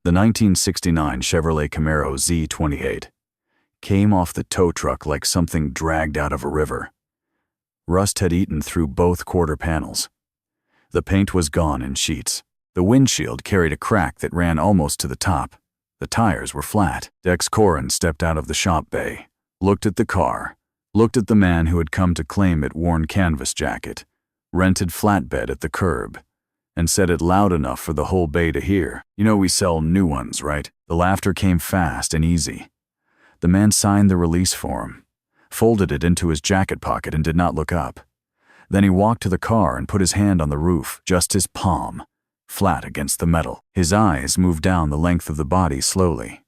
The 1969 Chevrolet Camaro Z28 came off the tow truck like something dragged out of a river. Rust had eaten through both quarter panels. The paint was gone in sheets. The windshield carried a crack that ran almost to the top. The tires were flat. Dex Corin stepped out of the shop bay, looked at the car, looked at the man who had come to claim it, worn canvas jacket, rented flatbed at the curb, and said it loud enough for the whole bay to hear. "You know we sell new ones, right?" The laughter came fast and easy. The man signed the release form, folded it into his jacket pocket, and did not look up. Then he walked to the car and put his hand on the roof, just his palm, flat against the metal. His eyes moved down the length of the body slowly.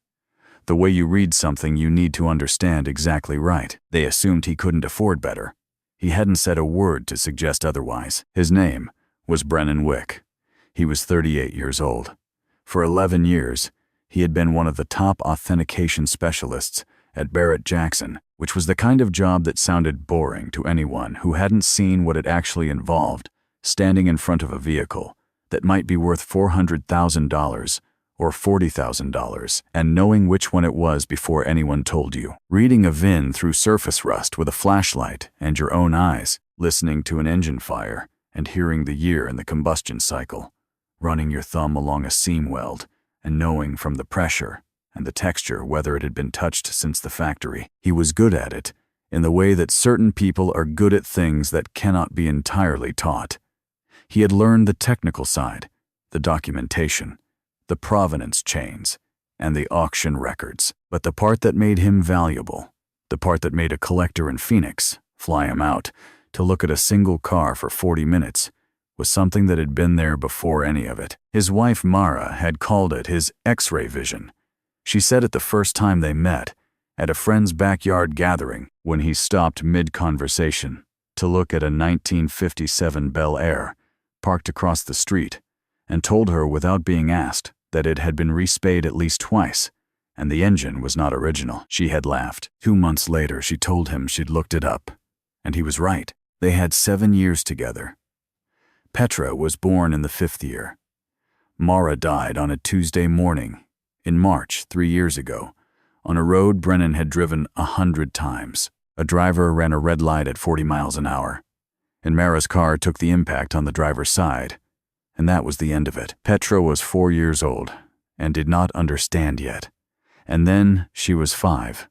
The way you read something you need to understand exactly right. They assumed he couldn't afford better. He hadn't said a word to suggest otherwise. His name was Brennan Wick. He was 38 years old. For 11 years, he had been one of the top authentication specialists at Barrett-Jackson, which was the kind of job that sounded boring to anyone who hadn't seen what it actually involved, standing in front of a vehicle that might be worth $400,000 or $40,000 and knowing which one it was before anyone told you. Reading a VIN through surface rust with a flashlight and your own eyes, listening to an engine fire and hearing the year in the combustion cycle, running your thumb along a seam weld and knowing from the pressure and the texture whether it had been touched since the factory. He was good at it in the way that certain people are good at things that cannot be entirely taught. He had learned the technical side, the documentation, the provenance chains, and the auction records. But the part that made him valuable, the part that made a collector in Phoenix fly him out to look at a single car for 40 minutes, was something that had been there before any of it. His wife Mara had called it his X-ray vision. She said it the first time they met, at a friend's backyard gathering, when he stopped mid-conversation to look at a 1957 Bel Air parked across the street, and told her without being asked that it had been respayed at least twice, and the engine was not original. She had laughed. 2 months later, she told him she'd looked it up, and he was right. They had 7 years together. Petra was born in the 5th year. Mara died on a Tuesday morning, in March 3 years ago, on a road Brennan had driven 100 times. A driver ran a red light at 40 miles an hour, and Mara's car took the impact on the driver's side, and that was the end of it. Petra was 4 years old and did not understand yet. And then she was 5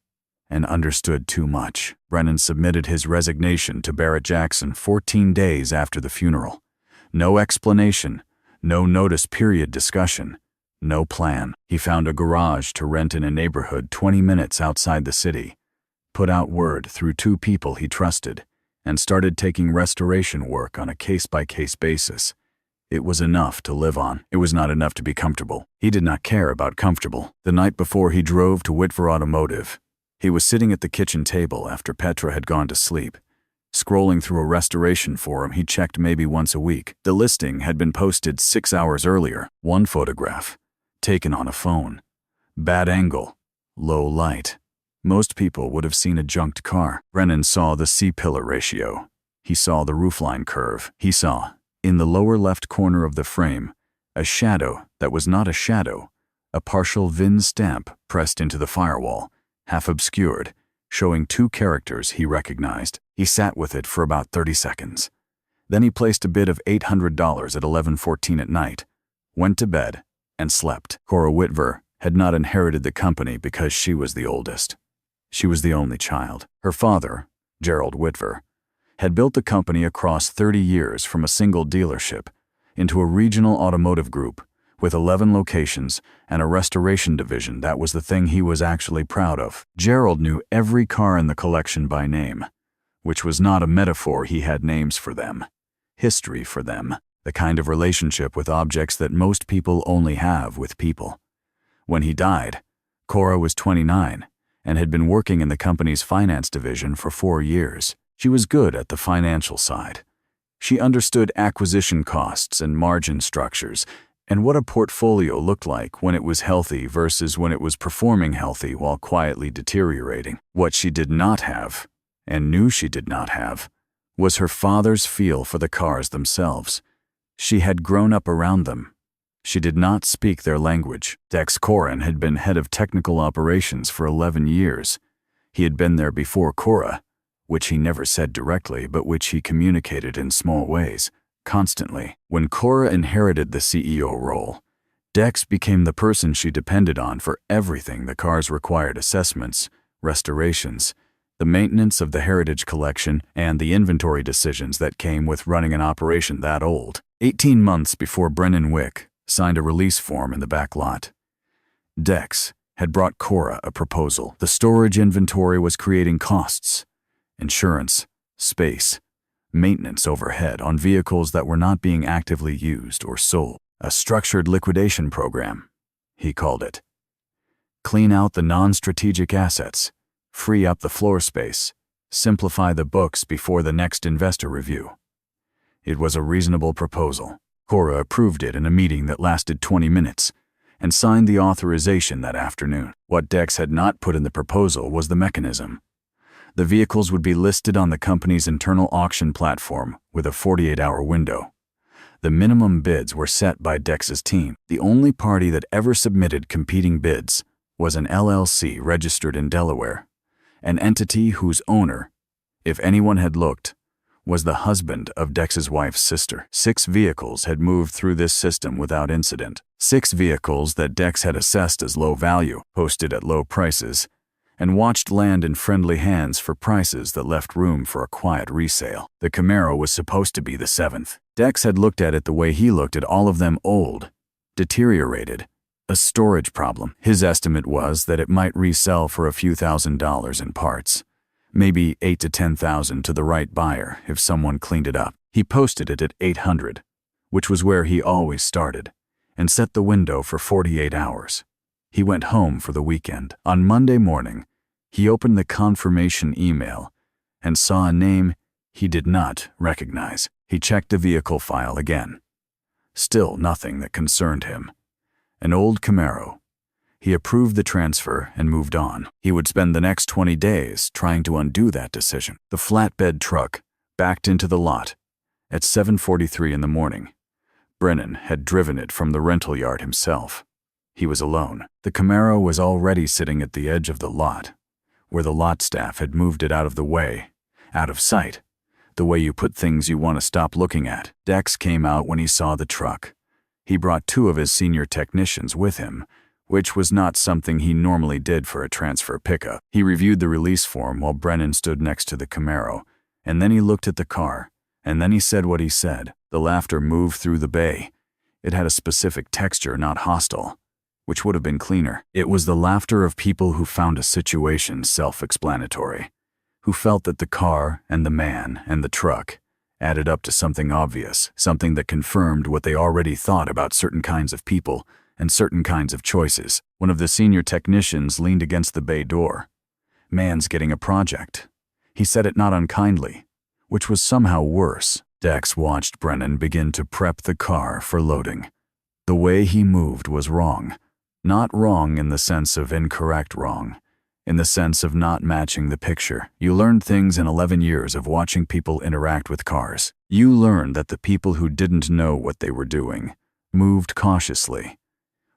and understood too much. Brennan submitted his resignation to Barrett-Jackson 14 days after the funeral. No explanation, no notice period discussion, no plan. He found a garage to rent in a neighborhood 20 minutes outside the city, put out word through 2 people he trusted, and started taking restoration work on a case-by-case basis. It was enough to live on. It was not enough to be comfortable. He did not care about comfortable. The night before he drove to Whitver Automotive, he was sitting at the kitchen table after Petra had gone to sleep. Scrolling through a restoration forum he checked maybe once a week. The listing had been posted 6 hours earlier. One photograph, taken on a phone. Bad angle, low light. Most people would have seen a junked car. Brennan saw the C-pillar ratio. He saw the roofline curve. He saw, in the lower left corner of the frame, a shadow that was not a shadow, a partial VIN stamp pressed into the firewall, half obscured, showing 2 characters he recognized. He sat with it for about 30 seconds. Then he placed a bid of $800 at 11:14 at night, went to bed, and slept. Cora Whitver had not inherited the company because she was the oldest. She was the only child. Her father, Gerald Whitver, had built the company across 30 years from a single dealership into a regional automotive group with 11 locations and a restoration division. That was the thing he was actually proud of. Gerald knew every car in the collection by name, which was not a metaphor. He had names for them, history for them, the kind of relationship with objects that most people only have with people. When he died, Cora was 29 and had been working in the company's finance division for 4 years. She was good at the financial side. She understood acquisition costs and margin structures and what a portfolio looked like when it was healthy versus when it was performing healthy while quietly deteriorating. What she did not have, and knew she did not have, was her father's feel for the cars themselves. She had grown up around them. She did not speak their language. Dex Corin had been head of technical operations for 11 years. He had been there before Cora, which he never said directly, but which he communicated in small ways, constantly. When Cora inherited the CEO role, Dex became the person she depended on for everything: the car's required assessments, restorations, the maintenance of the heritage collection, and the inventory decisions that came with running an operation that old. 18 months before Brennan Wick signed a release form in the back lot, Dex had brought Cora a proposal. The storage inventory was creating costs, insurance, space, maintenance overhead on vehicles that were not being actively used or sold. A structured liquidation program, he called it. Clean out the non-strategic assets, free up the floor space, simplify the books before the next investor review. It was a reasonable proposal. Cora approved it in a meeting that lasted 20 minutes and signed the authorization that afternoon. What Dex had not put in the proposal was the mechanism. The vehicles would be listed on the company's internal auction platform with a 48-hour window. The minimum bids were set by Dex's team. The only party that ever submitted competing bids was an LLC registered in Delaware, an entity whose owner, if anyone had looked, was the husband of Dex's wife's sister. 6 vehicles had moved through this system without incident. 6 vehicles that Dex had assessed as low value, posted at low prices, and watched land in friendly hands for prices that left room for a quiet resale. The Camaro was supposed to be the 7th. Dex had looked at it the way he looked at all of them: old, deteriorated, a storage problem. His estimate was that it might resell for a few $1,000s in parts, maybe $8,000 to $10,000 to the right buyer if someone cleaned it up. He posted it at $800, which was where he always started, and set the window for 48 hours. He went home for the weekend. On Monday morning, he opened the confirmation email and saw a name he did not recognize. He checked the vehicle file again. Still nothing that concerned him. An old Camaro. He approved the transfer and moved on. He would spend the next 20 days trying to undo that decision. The flatbed truck backed into the lot at 7:43 in the morning. Brennan had driven it from the rental yard himself. He was alone. The Camaro was already sitting at the edge of the lot, where the lot staff had moved it out of the way, out of sight, the way you put things you want to stop looking at. Dex came out when he saw the truck. He brought 2 of his senior technicians with him, which was not something he normally did for a transfer pickup. He reviewed the release form while Brennan stood next to the Camaro, and then he looked at the car, and then he said what he said. The laughter moved through the bay. It had a specific texture, not hostile, which would have been cleaner. It was the laughter of people who found a situation self-explanatory, who felt that the car and the man and the truck added up to something obvious, something that confirmed what they already thought about certain kinds of people and certain kinds of choices. One of the senior technicians leaned against the bay door. "Man's getting a project." He said it not unkindly, which was somehow worse. Dex watched Brennan begin to prep the car for loading. The way he moved was wrong. Not wrong in the sense of incorrect wrong, in the sense of not matching the picture. You learned things in 11 years of watching people interact with cars. You learned that the people who didn't know what they were doing moved cautiously,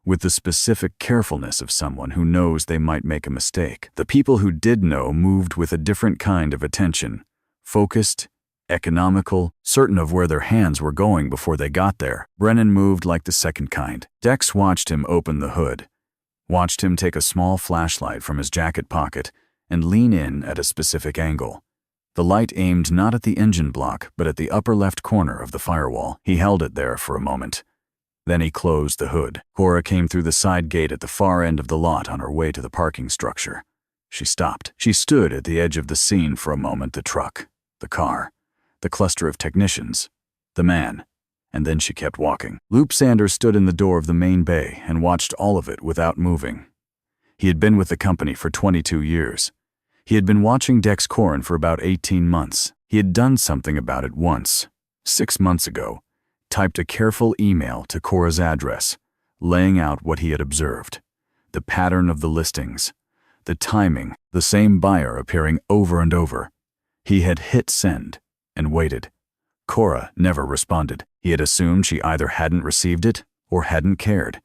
with the specific carefulness of someone who knows they might make a mistake. The people who did know moved with a different kind of attention, focused, economical, certain of where their hands were going before they got there. Brennan moved like the second kind. Dex watched him open the hood, watched him take a small flashlight from his jacket pocket and lean in at a specific angle. The light aimed not at the engine block, but at the upper left corner of the firewall. He held it there for a moment. Then he closed the hood. Cora came through the side gate at the far end of the lot on her way to the parking structure. She stopped. She stood at the edge of the scene for a moment: the truck, the car, the cluster of technicians, the man, and then she kept walking. Loop Sanders stood in the door of the main bay and watched all of it without moving. He had been with the company for 22 years. He had been watching Dex Corin for about 18 months. He had done something about it once, 6 months ago, typed a careful email to Cora's address, laying out what he had observed, the pattern of the listings, the timing, the same buyer appearing over and over. He had hit send and waited. Cora never responded. He had assumed she either hadn't received it or hadn't cared.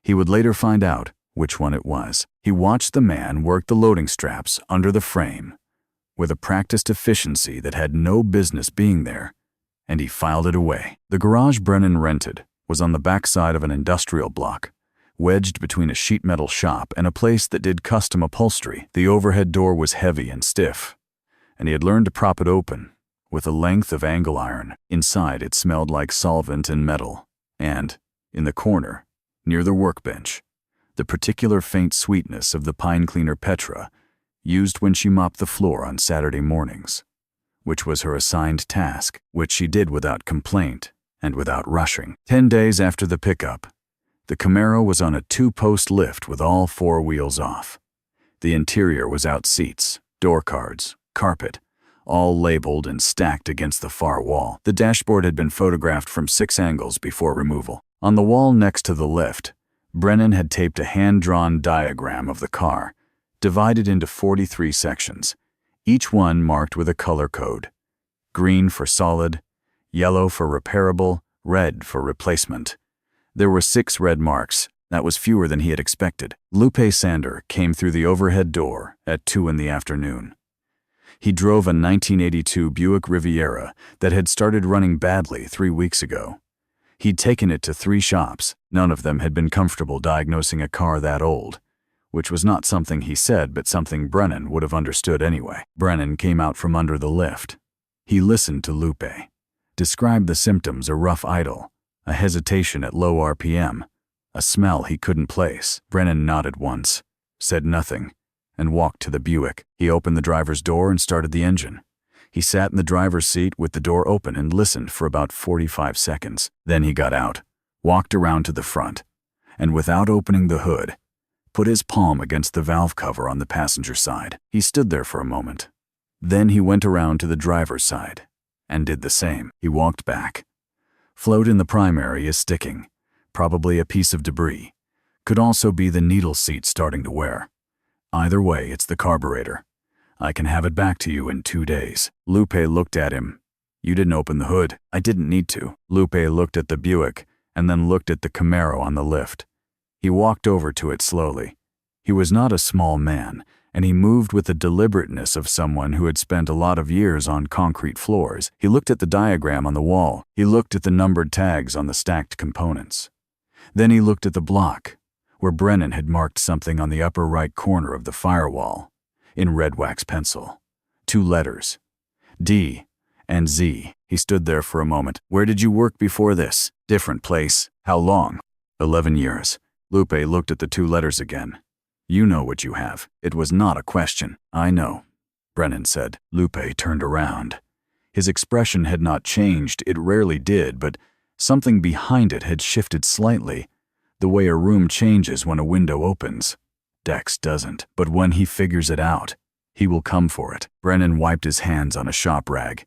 He would later find out which one it was. He watched the man work the loading straps under the frame with a practiced efficiency that had no business being there, and he filed it away. The garage Brennan rented was on the backside of an industrial block, wedged between a sheet metal shop and a place that did custom upholstery. The overhead door was heavy and stiff, and he had learned to prop it open with a length of angle iron. Inside, it smelled like solvent and metal, and, in the corner, near the workbench, the particular faint sweetness of the pine cleaner Petra used when she mopped the floor on Saturday mornings, which was her assigned task, which she did without complaint and without rushing. 10 days after the pickup, the Camaro was on a 2-post lift with all 4 wheels off. The interior was out seats, door cards, carpet, all labeled and stacked against the far wall. The dashboard had been photographed from 6 angles before removal. On the wall next to the lift, Brennan had taped a hand-drawn diagram of the car, divided into 43 sections, each one marked with a color code: green for solid, yellow for repairable, red for replacement. There were 6 red marks. That was fewer than he had expected. Lupe Sander came through the overhead door at 2 in the afternoon. He drove a 1982 Buick Riviera that had started running badly 3 weeks ago. He'd taken it to 3 shops. None of them had been comfortable diagnosing a car that old, which was not something he said but something Brennan would have understood anyway. Brennan came out from under the lift. He listened to Lupe, described the symptoms: a rough idle, a hesitation at low RPM, a smell he couldn't place. Brennan nodded once, said nothing, and walked to the Buick. He opened the driver's door and started the engine. He sat in the driver's seat with the door open and listened for about 45 seconds. Then he got out, walked around to the front, and without opening the hood, put his palm against the valve cover on the passenger side. He stood there for a moment. Then he went around to the driver's side and did the same. He walked back. Float in the primary is sticking, probably a piece of debris. Could also be the needle seat starting to wear. Either way, it's the carburetor. I can have it back to you in 2 days. Lupe looked at him. You didn't open the hood. I didn't need to. Lupe looked at the Buick and then looked at the Camaro on the lift. He walked over to it slowly. He was not a small man, and he moved with the deliberateness of someone who had spent a lot of years on concrete floors. He looked at the diagram on the wall. He looked at the numbered tags on the stacked components. Then he looked at the block, where Brennan had marked something on the upper right corner of the firewall, in red wax pencil. 2 letters, D and Z. He stood there for a moment. Where did you work before this? Different place. How long? 11 years. Lupe looked at the 2 letters again. You know what you have. It was not a question. I know, Brennan said. Lupe turned around. His expression had not changed. It rarely did, but something behind it had shifted slightly, the way a room changes when a window opens. Dex doesn't, but when he figures it out, he will come for it. Brennan wiped his hands on a shop rag.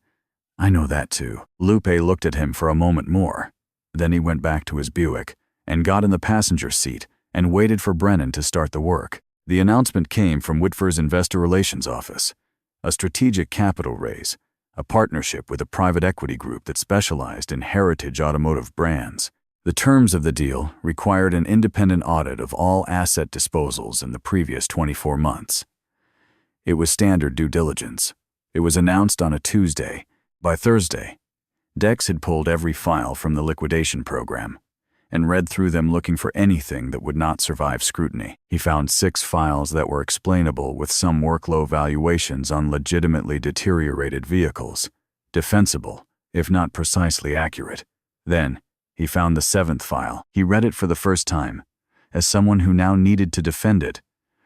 I know that too. Lupe looked at him for a moment more. Then he went back to his Buick and got in the passenger seat and waited for Brennan to start the work. The announcement came from Whitford's Investor Relations office. A strategic capital raise, a partnership with a private equity group that specialized in heritage automotive brands. The terms of the deal required an independent audit of all asset disposals in the previous 24 months. It was standard due diligence. It was announced on a Tuesday. By Thursday, Dex had pulled every file from the liquidation program and read through them looking for anything that would not survive scrutiny. He found 6 files that were explainable with some workload valuations on legitimately deteriorated vehicles, defensible, if not precisely accurate. Then, he found the 7th file. He read it for the first time, as someone who now needed to defend it,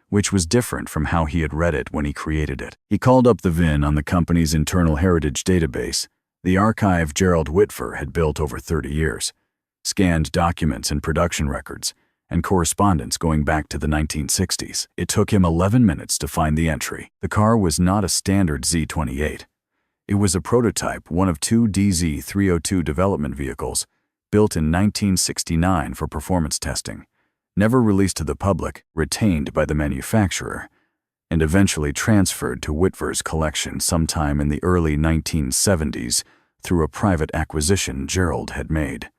which was different from how he had read it when he created it. He called up the VIN on the company's internal heritage database, the archive Gerald Whitford had built over 30 years, scanned documents and production records, and correspondence going back to the 1960s. It took him 11 minutes to find the entry. The car was not a standard Z28. It was a prototype, one of 2 DZ302 development vehicles, built in 1969 for performance testing, never released to the public, retained by the manufacturer, and eventually transferred to Whitford's collection sometime in the early 1970s through a private acquisition Gerald had made.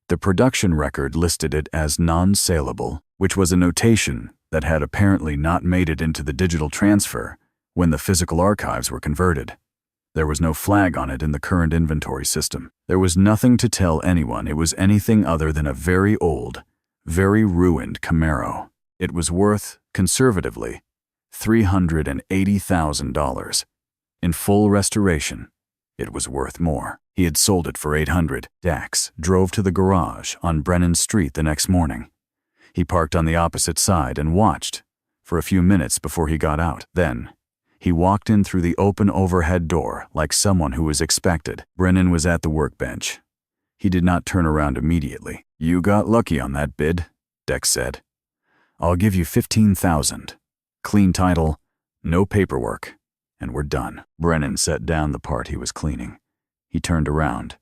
The production record listed it as non-saleable, which was a notation that had apparently not made it into the digital transfer when the physical archives were converted. There was no flag on it in the current inventory system. There was nothing to tell anyone it was anything other than a very old, very ruined Camaro. It was worth, conservatively, $380,000. In full restoration, it was worth more. He had sold it for $800. Dex drove to the garage on Brennan Street the next morning. He parked on the opposite side and watched for a few minutes before he got out. Then, he walked in through the open overhead door like someone who was expected. Brennan was at the workbench. He did not turn around immediately. "You got lucky on that bid," Dex said. "I'll give you $15,000. Clean title, no paperwork, and we're done." Brennan set down the part he was cleaning. He turned around.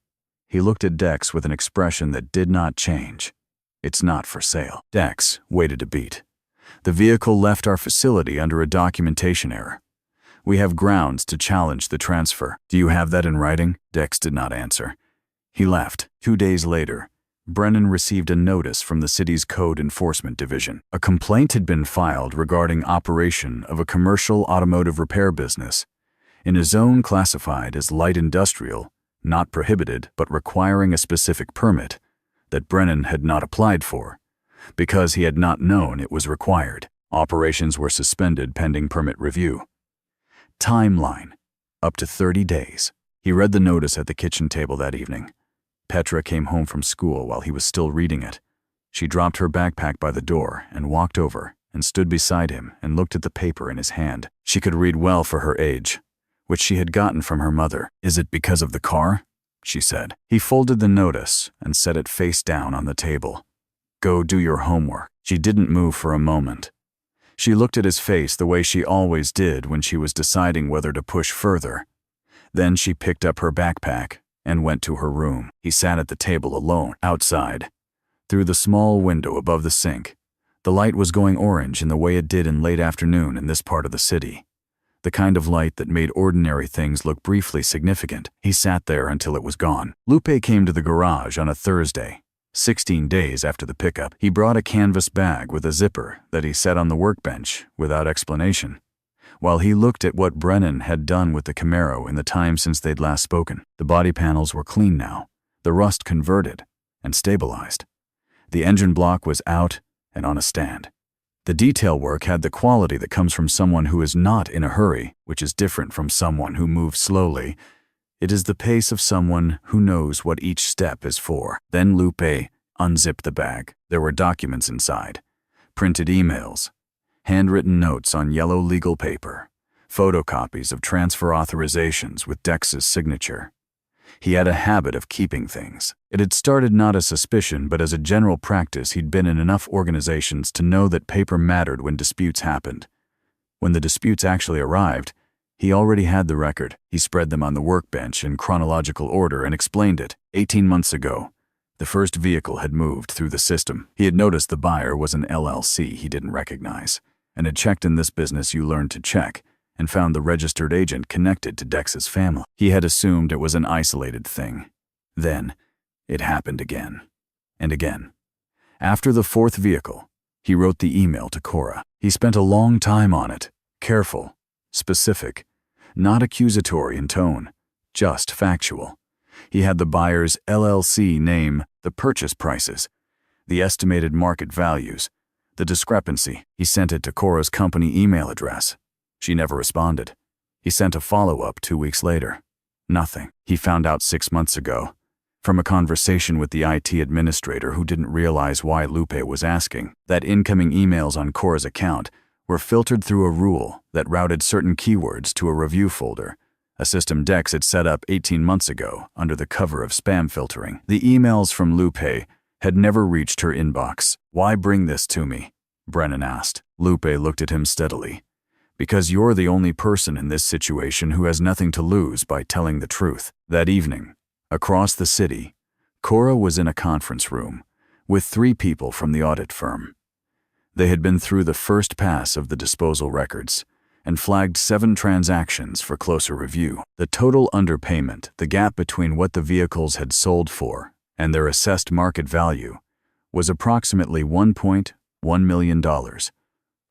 He looked at Dex with an expression that did not change. "It's not for sale." Dex waited a beat. "The vehicle left our facility under a documentation error. We have grounds to challenge the transfer. Do you have that in writing?" Dex did not answer. He left. 2 days later, Brennan received a notice from the city's Code Enforcement Division. A complaint had been filed regarding operation of a commercial automotive repair business in a zone classified as light industrial, not prohibited but requiring a specific permit that Brennan had not applied for because he had not known it was required. Operations were suspended pending permit review. Timeline: up to 30 days. He read the notice at the kitchen table that evening. Petra came home from school while he was still reading it. She dropped her backpack by the door and walked over and stood beside him and looked at the paper in his hand. She could read well for her age, which she had gotten from her mother. "Is it because of the car?" she said. He folded the notice and set it face down on the table. "Go do your homework." She didn't move for a moment. She looked at his face the way she always did when she was deciding whether to push further. Then she picked up her backpack and went to her room. He sat at the table alone, outside. Through the small window above the sink, the light was going orange in the way it did in late afternoon in this part of the city. The kind of light that made ordinary things look briefly significant. He sat there until it was gone. Lupe came to the garage on a Thursday, 16 days after the pickup. He brought a canvas bag with a zipper that he set on the workbench without explanation, while he looked at what Brennan had done with the Camaro in the time since they'd last spoken. The body panels were clean now, the rust converted and stabilized. The engine block was out and on a stand. The detail work had the quality that comes from someone who is not in a hurry, which is different from someone who moves slowly. It is the pace of someone who knows what each step is for. Then Lupe unzipped the bag. There were documents inside, printed emails, handwritten notes on yellow legal paper, photocopies of transfer authorizations with Dex's signature. He had a habit of keeping things. It had started not as suspicion, but as a general practice. He'd been in enough organizations to know that paper mattered when disputes happened. When the disputes actually arrived, he already had the record. He spread them on the workbench in chronological order and explained it. 18 months ago, the first vehicle had moved through the system. He had noticed the buyer was an LLC he didn't recognize, and had checked in this business you learned to check, and found the registered agent connected to Dex's family. He had assumed it was an isolated thing. Then, it happened again, and again. After the fourth vehicle, he wrote the email to Cora. He spent a long time on it, careful, specific, not accusatory in tone, just factual. He had the buyer's LLC name, the purchase prices, the estimated market values, the discrepancy. He sent it to Cora's company email address. She never responded. He sent a follow-up 2 weeks later. Nothing. He found out 6 months ago, from a conversation with the IT administrator who didn't realize why Lupe was asking, that incoming emails on Cora's account were filtered through a rule that routed certain keywords to a review folder, a system Dex had set up 18 months ago under the cover of spam filtering. The emails from Lupe had never reached her inbox. "Why bring this to me?" Brennan asked. Lupe looked at him steadily. "Because you're the only person in this situation who has nothing to lose by telling the truth." That evening, across the city, Cora was in a conference room with 3 people from the audit firm. They had been through the first pass of the disposal records and flagged 7 transactions for closer review. The total underpayment, the gap between what the vehicles had sold for and their assessed market value was approximately $1.1 million.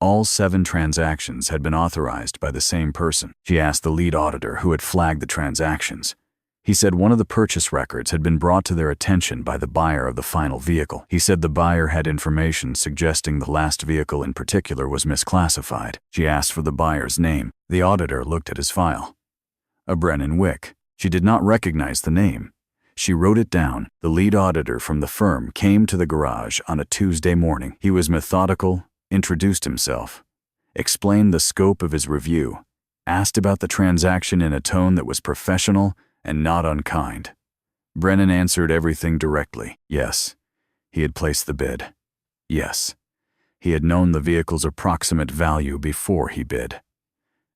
All 7 transactions had been authorized by the same person. She asked the lead auditor who had flagged the transactions. He said one of the purchase records had been brought to their attention by the buyer of the final vehicle. He said the buyer had information suggesting the last vehicle in particular was misclassified. She asked for the buyer's name. The auditor looked at his file. A Brennan Wick. She did not recognize the name. She wrote it down. The lead auditor from the firm came to the garage on a Tuesday morning. He was methodical, introduced himself, explained the scope of his review, asked about the transaction in a tone that was professional and not unkind. Brennan answered everything directly. Yes, he had placed the bid. Yes, he had known the vehicle's approximate value before he bid.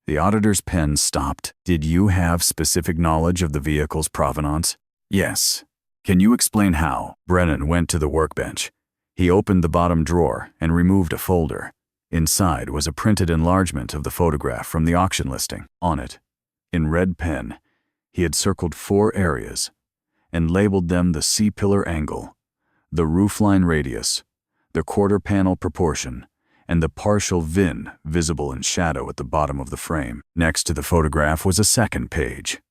The auditor's pen stopped. Did you have specific knowledge of the vehicle's provenance? Yes. Can you explain how? Brennan went to the workbench. He opened the bottom drawer and removed a folder. Inside was a printed enlargement of the photograph from the auction listing. On it, in red pen, he had circled 4 areas and labeled them the C-pillar angle, the roofline radius, the quarter panel proportion, and the partial VIN visible in shadow at the bottom of the frame. Next to the photograph was a second page,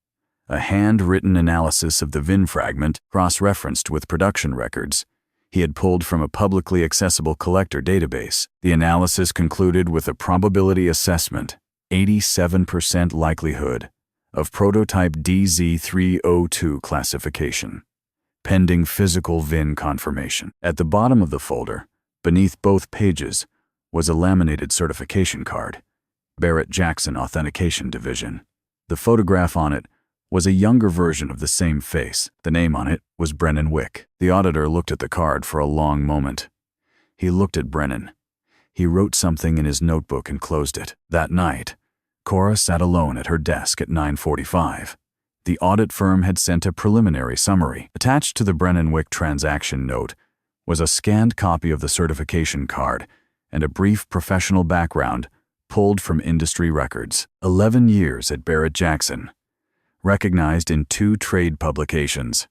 a handwritten analysis of the VIN fragment cross-referenced with production records he had pulled from a publicly accessible collector database. The analysis concluded with a probability assessment, 87% likelihood, of prototype DZ302 classification, pending physical VIN confirmation. At the bottom of the folder, beneath both pages, was a laminated certification card, Barrett-Jackson Authentication Division. The photograph on it was a younger version of the same face. The name on it was Brennan Wick. The auditor looked at the card for a long moment. He looked at Brennan. He wrote something in his notebook and closed it. That night, Cora sat alone at her desk at 9:45. The audit firm had sent a preliminary summary. Attached to the Brennan Wick transaction note was a scanned copy of the certification card and a brief professional background pulled from industry records. 11 years at Barrett-Jackson. Recognized in 2 trade publications.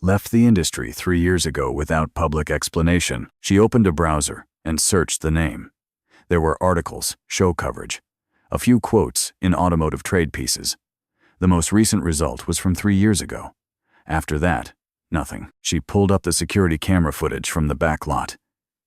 Left the industry 3 years ago without public explanation. She opened a browser and searched the name. There were articles, show coverage, a few quotes in automotive trade pieces. The most recent result was from 3 years ago. After that, nothing. She pulled up the security camera footage from the back lot.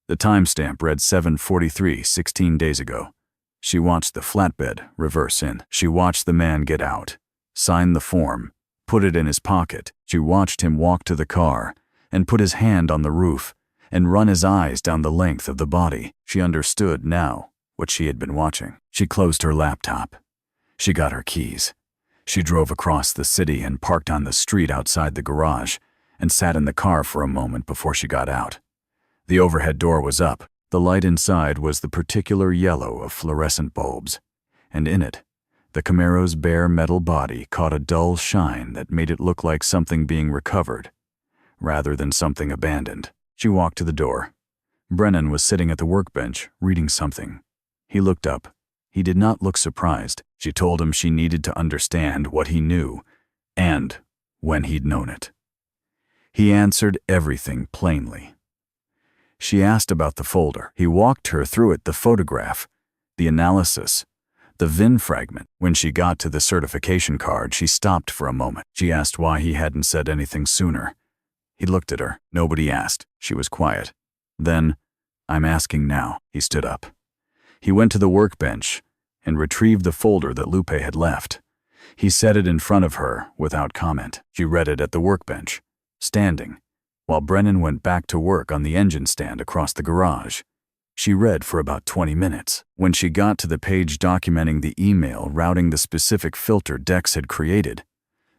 The timestamp read 7:43, 16 days ago. She watched the flatbed reverse in. She watched the man get out, sign the form, put it in his pocket. She watched him walk to the car and put his hand on the roof and run his eyes down the length of the body. She understood now what she had been watching. She closed her laptop. She got her keys. She drove across the city and parked on the street outside the garage and sat in the car for a moment before she got out. The overhead door was up. The light inside was the particular yellow of fluorescent bulbs, and in it, the Camaro's bare metal body caught a dull shine that made it look like something being recovered, rather than something abandoned. She walked to the door. Brennan was sitting at the workbench, reading something. He looked up. He did not look surprised. She told him she needed to understand what he knew, and when he'd known it. He answered everything plainly. She asked about the folder. He walked her through it, the photograph, the analysis, the VIN fragment. When she got to the certification card, she stopped for a moment. She asked why he hadn't said anything sooner. He looked at her. Nobody asked. She was quiet. Then, "I'm asking now." He stood up. He went to the workbench and retrieved the folder that Lupe had left. He set it in front of her without comment. She read it at the workbench, standing, while Brennan went back to work on the engine stand across the garage. She read for about 20 minutes. When she got to the page documenting the email routing the specific filter Dex had created,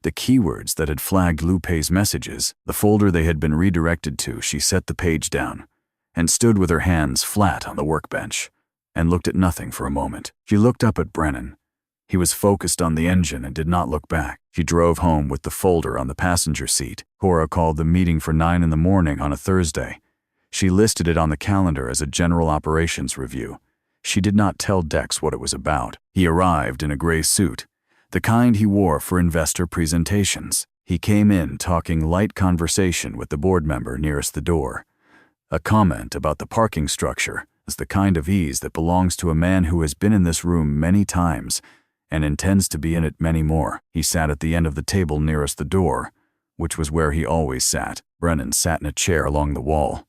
the keywords that had flagged Lupe's messages, the folder they had been redirected to, she set the page down and stood with her hands flat on the workbench and looked at nothing for a moment. She looked up at Brennan. He was focused on the engine and did not look back. She drove home with the folder on the passenger seat. Cora called the meeting for 9 in the morning on a Thursday. She listed it on the calendar as a general operations review. She did not tell Dex what it was about. He arrived in a gray suit, the kind he wore for investor presentations. He came in talking light conversation with the board member nearest the door. A comment about the parking structure is the kind of ease that belongs to a man who has been in this room many times and intends to be in it many more. He sat at the end of the table nearest the door, which was where he always sat. Brennan sat in a chair along the wall.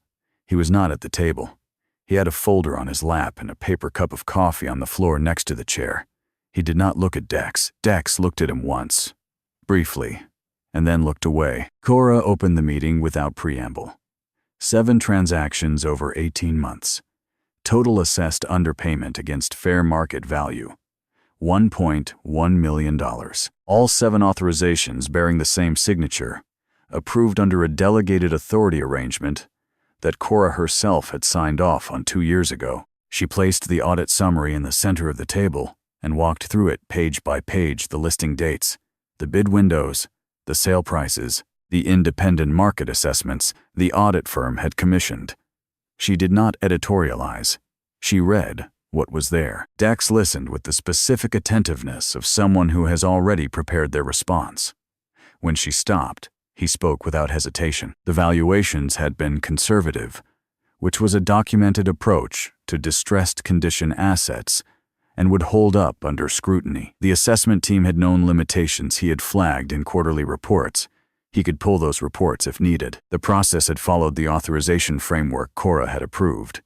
He was not at the table. He had a folder on his lap and a paper cup of coffee on the floor next to the chair. He did not look at Dex. Dex looked at him once, briefly, and then looked away. Cora opened the meeting without preamble. 7 transactions over 18 months. Total assessed underpayment against fair market value, $1.1 million. All 7 authorizations bearing the same signature, approved under a delegated authority arrangement that Cora herself had signed off on 2 years ago. She placed the audit summary in the center of the table and walked through it page by page, the listing dates, the bid windows, the sale prices, the independent market assessments the audit firm had commissioned. She did not editorialize. She read what was there. Dex listened with the specific attentiveness of someone who has already prepared their response. When she stopped, he spoke without hesitation. The valuations had been conservative, which was a documented approach to distressed condition assets and would hold up under scrutiny. The assessment team had known limitations he had flagged in quarterly reports. He could pull those reports if needed. The process had followed the authorization framework Cora had approved.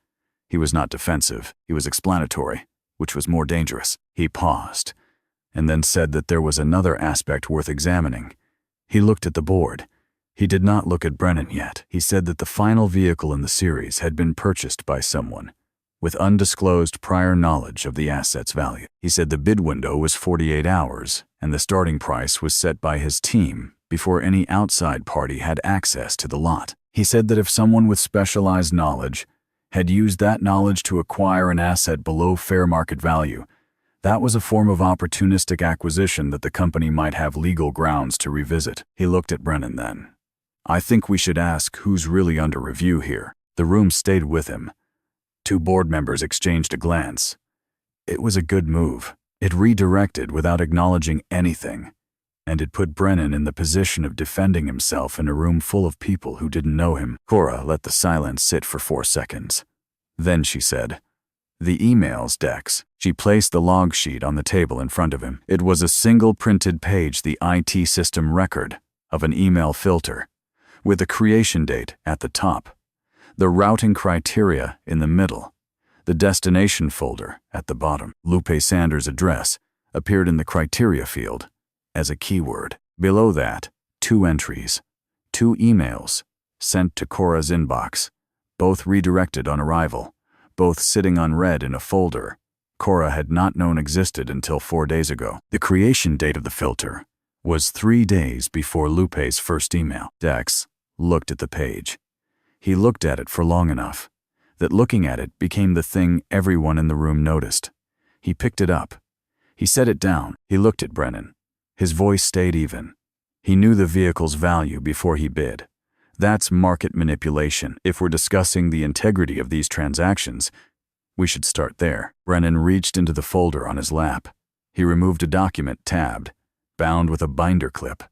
He was not defensive. He was explanatory, which was more dangerous. He paused, and then said that there was another aspect worth examining. He looked at the board. He did not look at Brennan yet. He said that the final vehicle in the series had been purchased by someone with undisclosed prior knowledge of the asset's value. He said the bid window was 48 hours, and the starting price was set by his team before any outside party had access to the lot. He said that if someone with specialized knowledge had used that knowledge to acquire an asset below fair market value, that was a form of opportunistic acquisition that the company might have legal grounds to revisit. He looked at Brennan then. I think we should ask who's really under review here. The room stayed with him. 2 board members exchanged a glance. It was a good move. It redirected without acknowledging anything, and it put Brennan in the position of defending himself in a room full of people who didn't know him. Cora let the silence sit for 4 seconds. Then she said, "The emails, Dex." She placed the log sheet on the table in front of him. It was a single printed page, the IT system record of an email filter, with a creation date at the top, the routing criteria in the middle, the destination folder at the bottom. Lupe Sanders' address appeared in the criteria field as a keyword. Below that, 2 entries, 2 emails sent to Cora's inbox, both redirected on arrival, both sitting unread in a folder Cora had not known existed until 4 days ago. The creation date of the filter was 3 days before Lupe's first email. Dex looked at the page. He looked at it for long enough that looking at it became the thing everyone in the room noticed. He picked it up. He set it down. He looked at Brennan. His voice stayed even. He knew the vehicle's value before he bid. That's market manipulation. If we're discussing the integrity of these transactions, we should start there. Brennan reached into the folder on his lap. He removed a document tabbed, bound with a binder clip.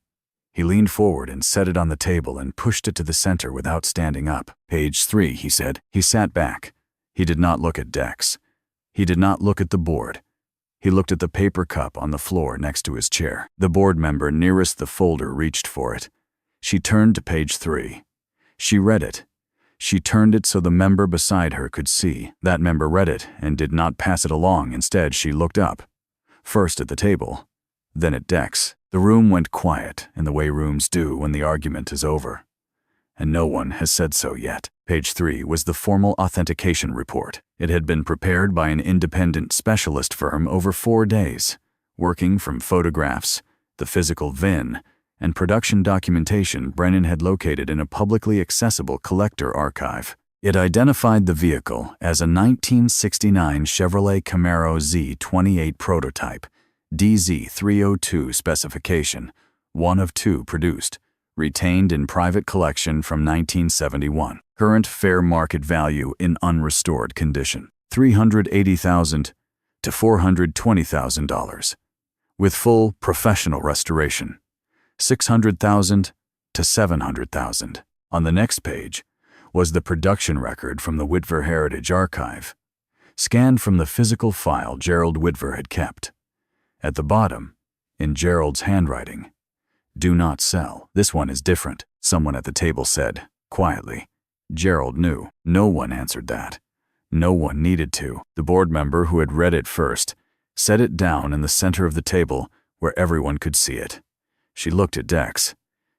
He leaned forward and set it on the table and pushed it to the center without standing up. Page 3, he said. He sat back. He did not look at Dex. He did not look at the board. He looked at the paper cup on the floor next to his chair. The board member nearest the folder reached for it. She turned to page 3. She read it. She turned it so the member beside her could see. That member read it and did not pass it along. Instead, she looked up, first at the table, then at Dex. The room went quiet in the way rooms do when the argument is over, and no one has said so yet. Page 3 was the formal authentication report. It had been prepared by an independent specialist firm over 4 days, working from photographs, the physical VIN, and production documentation Brennan had located in a publicly accessible collector archive. It identified the vehicle as a 1969 Chevrolet Camaro Z28 prototype, DZ302 specification, 1 of 2 produced, retained in private collection from 1971. Current fair market value in unrestored condition, $380,000 to $420,000, with full professional restoration. $600,000 to $700,000. On the next page was the production record from the Whitver Heritage Archive, scanned from the physical file Gerald Whitver had kept. At the bottom, in Gerald's handwriting, "Do not sell. This one is different," someone at the table said, quietly. Gerald knew. No one answered that. No one needed to. The board member who had read it first set it down in the center of the table where everyone could see it. She looked at Dex.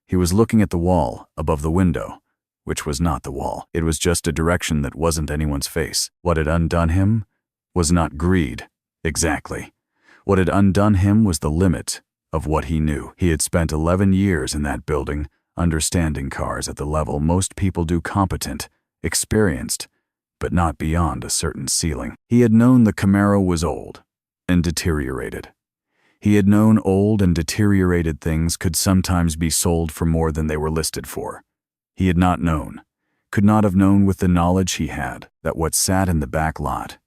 He was looking at the wall above the window, which was not the wall. It was just a direction that wasn't anyone's face. What had undone him was not greed. Exactly. What had undone him was the limit of what he knew. He had spent 11 years in that building, understanding cars at the level most people do, competent, experienced, but not beyond a certain ceiling. He had known the Camaro was old and deteriorated. He had known old and deteriorated things could sometimes be sold for more than they were listed for. He had not known, could not have known with the knowledge he had, that what sat in the back lot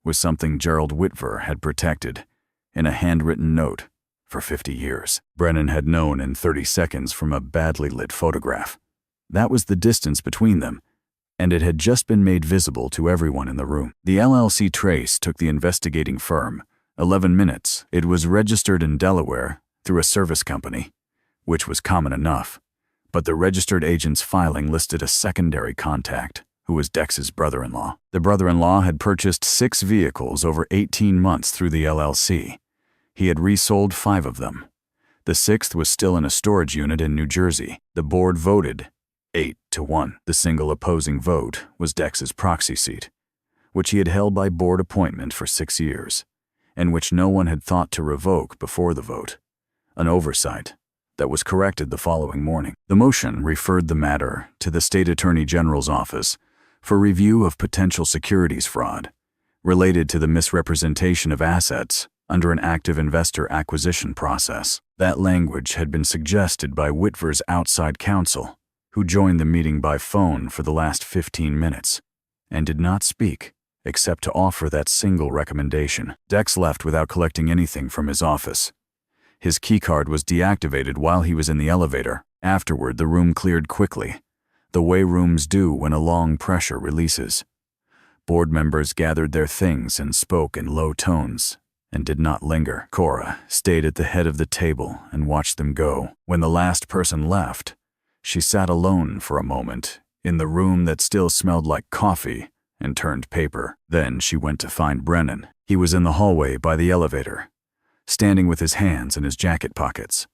was something Gerald Whitver had protected in a handwritten note for 50 years. Brennan had known in 30 seconds from a badly lit photograph. That was the distance between them, and it had just been made visible to everyone in the room. The LLC trace took the investigating firm 11 minutes. It was registered in Delaware through a service company, which was common enough, but the registered agent's filing listed a secondary contact, who was Dex's brother-in-law. The brother-in-law had purchased 6 vehicles over 18 months through the LLC. He had resold 5 of them. The 6th was still in a storage unit in New Jersey. The board voted 8-1. The single opposing vote was Dex's proxy seat, which he had held by board appointment for 6 years, and which no one had thought to revoke before the vote. An oversight that was corrected the following morning. The motion referred the matter to the State Attorney General's office for review of potential securities fraud related to the misrepresentation of assets under an active investor acquisition process. That language had been suggested by Whitver's outside counsel, who joined the meeting by phone for the last 15 minutes and did not speak except to offer that single recommendation. Dex left without collecting anything from his office. His keycard was deactivated while he was in the elevator. Afterward, the room cleared quickly, the way rooms do when a long pressure releases. Board members gathered their things and spoke in low tones and did not linger. Cora stayed at the head of the table and watched them go. When the last person left, she sat alone for a moment in the room that still smelled like coffee and turned paper. Then she went to find Brennan. He was in the hallway by the elevator, standing with his hands in his jacket pockets.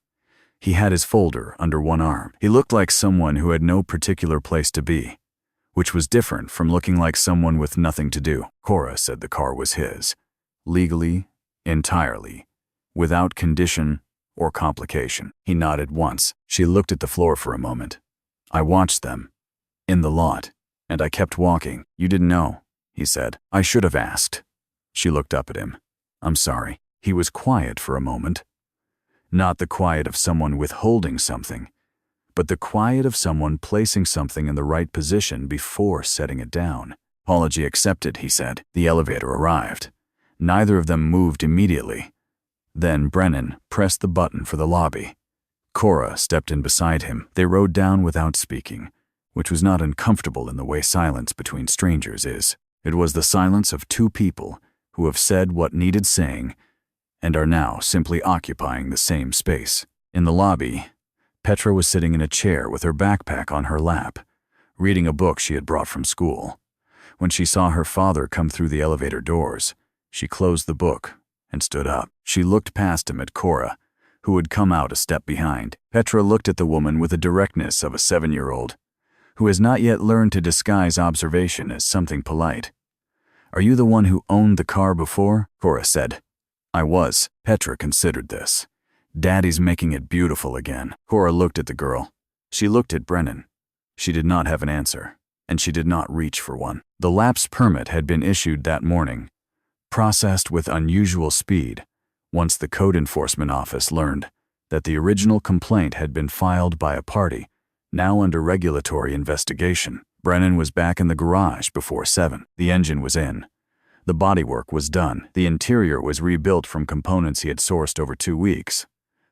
He had his folder under one arm. He looked like someone who had no particular place to be, which was different from looking like someone with nothing to do. Cora said the car was his, legally, entirely, without condition or complication. He nodded once. She looked at the floor for a moment. "I watched them, in the lot, and I kept walking." "You didn't know," he said. "I should have asked." She looked up at him. "I'm sorry." He was quiet for a moment. Not the quiet of someone withholding something, but the quiet of someone placing something in the right position before setting it down. "Apology accepted," he said. The elevator arrived. Neither of them moved immediately. Then Brennan pressed the button for the lobby. Cora stepped in beside him. They rode down without speaking, which was not uncomfortable in the way silence between strangers is. It was the silence of 2 people who have said what needed saying and are now simply occupying the same space. In the lobby, Petra was sitting in a chair with her backpack on her lap, reading a book she had brought from school. When she saw her father come through the elevator doors, she closed the book and stood up. She looked past him at Cora, who had come out a step behind. Petra looked at the woman with the directness of a 7-year-old, who has not yet learned to disguise observation as something polite. "Are you the one who owned the car before?" Cora said. "I was." Petra considered this. "Daddy's making it beautiful again." Cora looked at the girl. She looked at Brennan. She did not have an answer, and she did not reach for one. The lapse permit had been issued that morning, processed with unusual speed, once the Code Enforcement Office learned that the original complaint had been filed by a party now under regulatory investigation. Brennan was back in the garage before 7. The engine was in. The bodywork was done. The interior was rebuilt from components he had sourced over 2 weeks.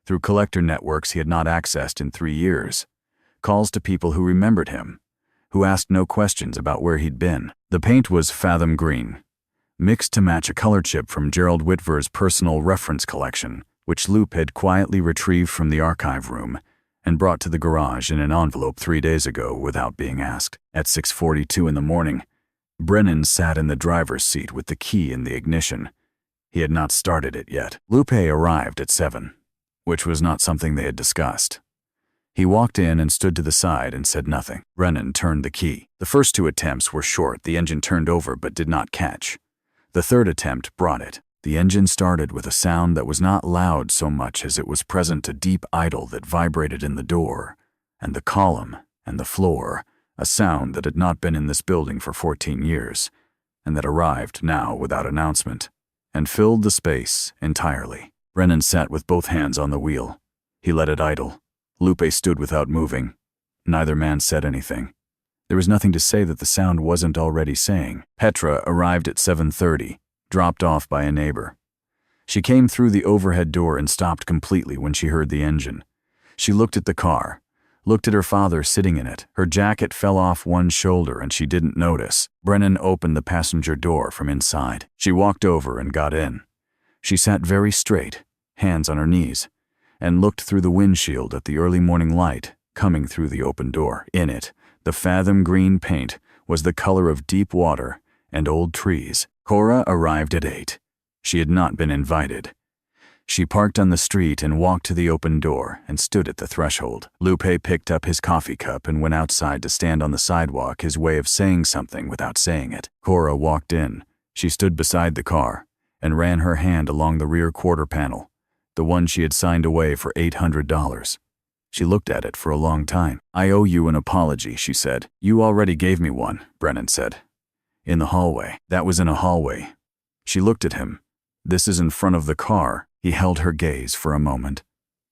through collector networks he had not accessed in 3 years, calls to people who remembered him, who asked no questions about where he'd been. The paint was Fathom Green, mixed to match a color chip from Gerald Whitver's personal reference collection, which Loop had quietly retrieved from the archive room and brought to the garage in an envelope 3 days ago without being asked. At 6:42 in the morning, Brennan sat in the driver's seat with the key in the ignition. He had not started it yet. Lupe arrived at 7, which was not something they had discussed. He walked in and stood to the side and said nothing. Brennan turned the key. The first 2 attempts were short. The engine turned over but did not catch. The third attempt brought it. The engine started with a sound that was not loud so much as it was present a deep idle that vibrated in the door, and the column, and the floor, a sound that had not been in this building for 14 years, and that arrived now without announcement, and filled the space entirely. Brennan sat with both hands on the wheel. He let it idle. Lupe stood without moving. Neither man said anything. There was nothing to say that the sound wasn't already saying. Petra arrived at 7:30, dropped off by a neighbor. She came through the overhead door and stopped completely when she heard the engine. She looked at the car, looked at her father sitting in it. Her jacket fell off one shoulder and she didn't notice. Brennan opened the passenger door from inside. She walked over and got in. She sat very straight, hands on her knees, and looked through the windshield at the early morning light coming through the open door. In it, the Fathom Green paint was the color of deep water and old trees. Cora arrived at 8. She had not been invited. She parked on the street and walked to the open door and stood at the threshold. Lupe picked up his coffee cup and went outside to stand on the sidewalk, his way of saying something without saying it. Cora walked in. She stood beside the car and ran her hand along the rear quarter panel, the one she had signed away for $800. She looked at it for a long time. "I owe you an apology," she said. "You already gave me one," Brennan said. "In the hallway." "That was in a hallway." She looked at him. "This is in front of the car." He held her gaze for a moment.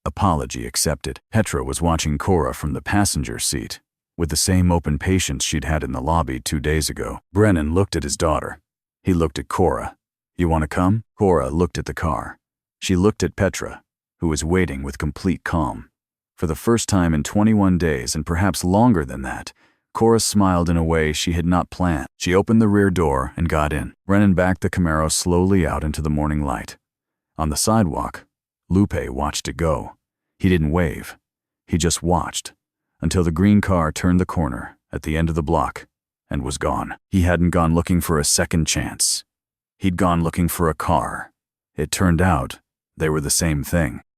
Apology accepted. Petra was watching Cora from the passenger seat, with the same open patience she'd had in the lobby 2 days ago. Brennan looked at his daughter. He looked at Cora. "You want to come?" Cora looked at the car. She looked at Petra, who was waiting with complete calm. For the first time in 21 days, and perhaps longer than that, Cora smiled in a way she had not planned. She opened the rear door and got in. Brennan backed the Camaro slowly out into the morning light. On the sidewalk, Lupe watched it go. He didn't wave. He just watched, until the green car turned the corner at the end of the block and was gone. He hadn't gone looking for a second chance. He'd gone looking for a car. It turned out they were the same thing.